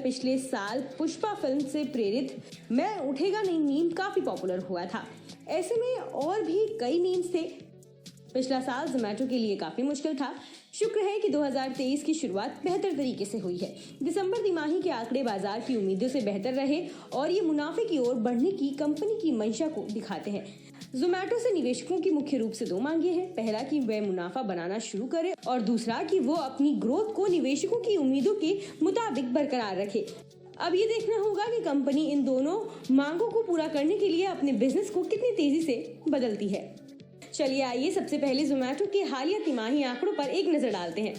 पिछले साल पुष्पा फिल्म से प्रेरित मैं उठेगा नहीं मीम काफी पॉपुलर हुआ था। ऐसे में और भी कई मीम्स थे। पिछला साल जोमेटो के लिए काफी मुश्किल था। शुक्र है कि 2023 की शुरुआत बेहतर तरीके से हुई है। दिसंबर तिमाही के आंकड़े बाजार की उम्मीदों से बेहतर रहे और ये मुनाफे की ओर बढ़ने की कंपनी की मंशा को दिखाते हैं। जोमेटो से निवेशकों की मुख्य रूप से दो मांगे हैं। पहला कि वह मुनाफा बनाना शुरू करे और दूसरा कि वो अपनी ग्रोथ को निवेशकों की उम्मीदों के मुताबिक बरकरार रखे। अब ये देखना होगा कि कंपनी इन दोनों मांगों को पूरा करने के लिए अपने बिजनेस को कितनी तेजी से बदलती है। चलिए आइए सबसे पहले जोमेटो के हालिया तिमाही आंकड़ों पर एक नजर डालते हैं।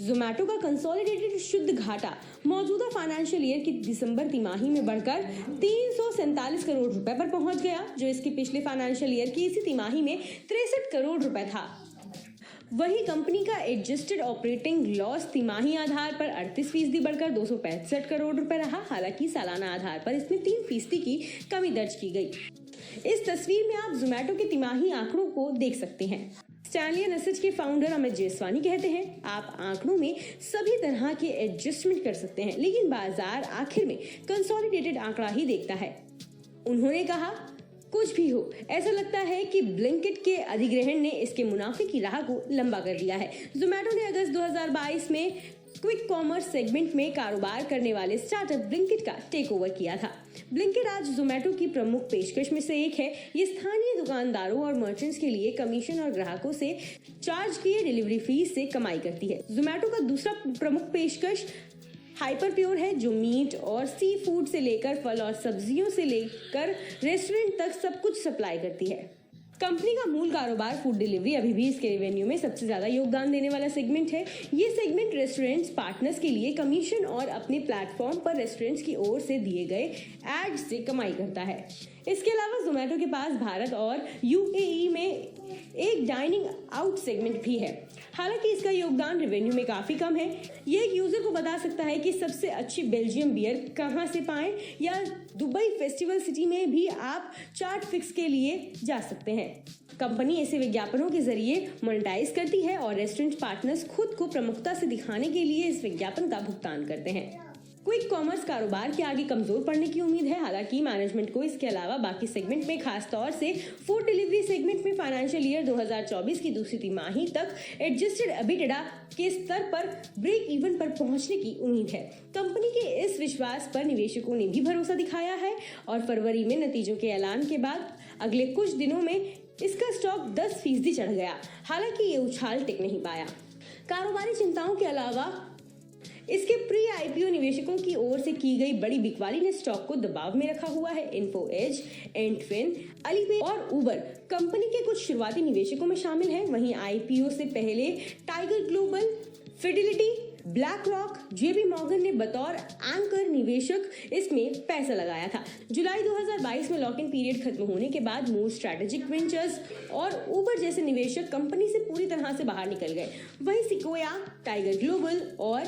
जोमेटो का कंसोलिडेटेड शुद्ध घाटा मौजूदा फाइनेंशियल ईयर की दिसंबर तिमाही में बढ़कर 347 करोड़ रुपए पर पहुंच गया, जो इसके पिछले फाइनेंशियल ईयर की इसी तिमाही में 63 करोड़ रुपए था। वहीं कंपनी का एडजस्टेड ऑपरेटिंग लॉस तिमाही आधार पर 38% बढ़कर 265 करोड़ रुपए रहा। हालांकि सालाना आधार पर इसमें 3% की कमी दर्ज की गई। इस तस्वीर में आप जोमेटो के तिमाही आंकड़ों को देख सकते हैं। स्टैनली एनएसएच के फाउंडर अमित जेसवानी कहते हैं, आप आंकड़ों में सभी तरह के एडजस्टमेंट कर सकते हैं, लेकिन बाजार आखिर में कंसोलिडेटेड आंकड़ा ही देखता है। उन्होंने कहा, कुछ भी हो, ऐसा लगता है कि ब्लिंकिट के अधिग्रहण ने इसके मुनाफे की राह को लंबा कर दिया है। जोमेटो ने अगस्त 2022 में क्विक कॉमर्स सेगमेंट में कारोबार करने वाले स्टार्टअप ब्लिंकिट का टेक ओवर किया था। ब्लिंकिट आज जोमेटो की प्रमुख पेशकश में से एक है। ये स्थानीय दुकानदारों और मर्चेंट्स के लिए कमीशन और ग्राहकों से चार्ज किए डिलीवरी फीस से कमाई करती है। जोमेटो का दूसरा प्रमुख पेशकश हाइपर प्योर है, जो मीट और सी फूड से लेकर फल और सब्जियों से लेकर रेस्टोरेंट तक सब कुछ सप्लाई करती है। कंपनी का मूल कारोबार फूड डिलीवरी अभी भी इसके रेवेन्यू में सबसे ज्यादा योगदान देने वाला सेगमेंट है। ये सेगमेंट रेस्टोरेंट्स पार्टनर्स के लिए कमीशन और अपने प्लेटफॉर्म पर रेस्टोरेंट्स की ओर से दिए गए एड्स से कमाई करता है। इसके अलावा जोमेटो के पास भारत और यूएई में एक डाइनिंग आउट सेगमेंट भी है। हालांकि इसका योगदान रेवेन्यू में काफी कम है। ये एक यूजर को बता सकता है कि सबसे अच्छी बेल्जियम बियर कहां से पाएं, या दुबई फेस्टिवल सिटी में भी आप चार्ट फिक्स के लिए जा सकते हैं। कंपनी ऐसे विज्ञापनों के जरिए मोनेटाइज करती है और रेस्टोरेंट पार्टनर्स खुद को प्रमुखता से दिखाने के लिए इस विज्ञापन का भुगतान करते हैं। क्विक कॉमर्स कारोबार के आगे कमजोर पड़ने की उम्मीद है। हालांकि मैनेजमेंट को इसके अलावा बाकी सेगमेंट में, खास तौर से फूड डिलीवरी सेगमेंट में फाइनेंशियल ईयर 2024 की दूसरी तिमाही तक एडजस्टेड एबिटेडा के स्तर पर ब्रेक इवन पर पहुंचने की उम्मीद है। कंपनी के इस विश्वास पर निवेशकों ने भी भरोसा दिखाया है और फरवरी में नतीजों के ऐलान के बाद अगले कुछ दिनों में इसका स्टॉक 10% चढ़ गया। हालांकि ये उछाल टिक नहीं पाया। कारोबारी चिंताओं के अलावा इसके प्री आईपीओ निवेशकों की ओर से की गई बड़ी बिकवाली ने स्टॉक को दबाव में रखा हुआ है। इन्फो एज, एंटफिन, अलीपे और उबर कंपनी के कुछ शुरुआती निवेशकों में शामिल है। वहीं आईपीओ से पहले Tiger Global, Fidelity, BlackRock, JP Morgan ने बतौर एंकर निवेशक इसमें पैसा लगाया था। जुलाई 2022 में लॉक इन पीरियड खत्म होने के बाद मूर स्ट्रेटेजिक वेंचर्स और उबर जैसे निवेशक कंपनी से पूरी तरह से बाहर निकल गए। वहीं सिक्वोया, टाइगर ग्लोबल और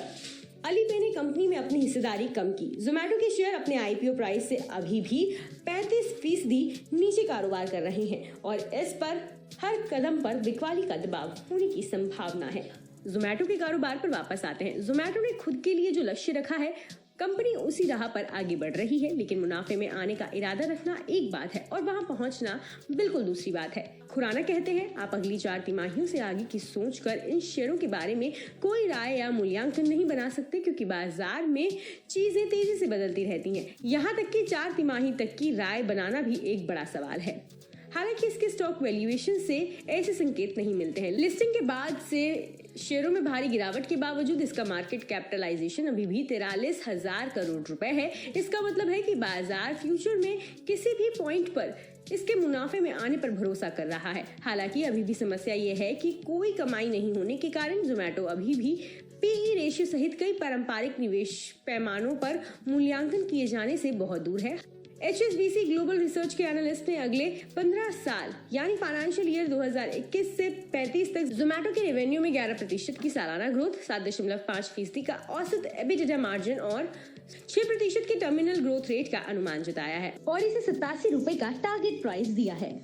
अलीपे ने कंपनी में अपनी हिस्सेदारी कम की। जोमेटो के शेयर अपने आईपीओ प्राइस से अभी भी 35% नीचे कारोबार कर रहे हैं और इस पर हर कदम पर बिकवाली का दबाव होने की संभावना है। जोमेटो के कारोबार पर वापस आते हैं। जोमेटो ने खुद के लिए जो लक्ष्य रखा है, कंपनी उसी राह पर आगे बढ़ रही है, लेकिन मुनाफे में आने का इरादा रखना एक बात है और वहां पहुंचना बिल्कुल दूसरी बात है। खुराना कहते हैं, आप अगली 4 तिमाहियों से आगे की सोचकर इन शेयरों के बारे में कोई राय या मूल्यांकन नहीं बना सकते, क्योंकि बाजार में चीजें तेजी से बदलती रहती हैं। यहाँ तक कि 4 तिमाही तक की राय बनाना भी एक बड़ा सवाल है। हालांकि इसके स्टॉक वैल्यूएशन से ऐसे संकेत नहीं मिलते हैं। लिस्टिंग के बाद से शेयरों में भारी गिरावट के बावजूद इसका मार्केट कैपिटलाइजेशन अभी भी 43,000 करोड़ रुपए है। इसका मतलब है कि बाजार फ्यूचर में किसी भी पॉइंट पर इसके मुनाफे में आने पर भरोसा कर रहा है। हालांकि अभी भी समस्या ये है कि कोई कमाई नहीं होने के कारण जोमेटो अभी भी पीई रेशियो सहित कई पारंपरिक निवेश पैमानों पर मूल्यांकन किए जाने से बहुत दूर है। HSBC ग्लोबल रिसर्च के एनालिस्ट ने अगले 15 साल यानी फाइनेंशियल ईयर 2021 से 35 तक जोमेटो के रेवेन्यू में 11% की सालाना ग्रोथ, 7.5% का औसत एबिटेडा मार्जिन और 6% के टर्मिनल ग्रोथ रेट का अनुमान जताया है और इसे 87 रुपए का टारगेट प्राइस दिया है।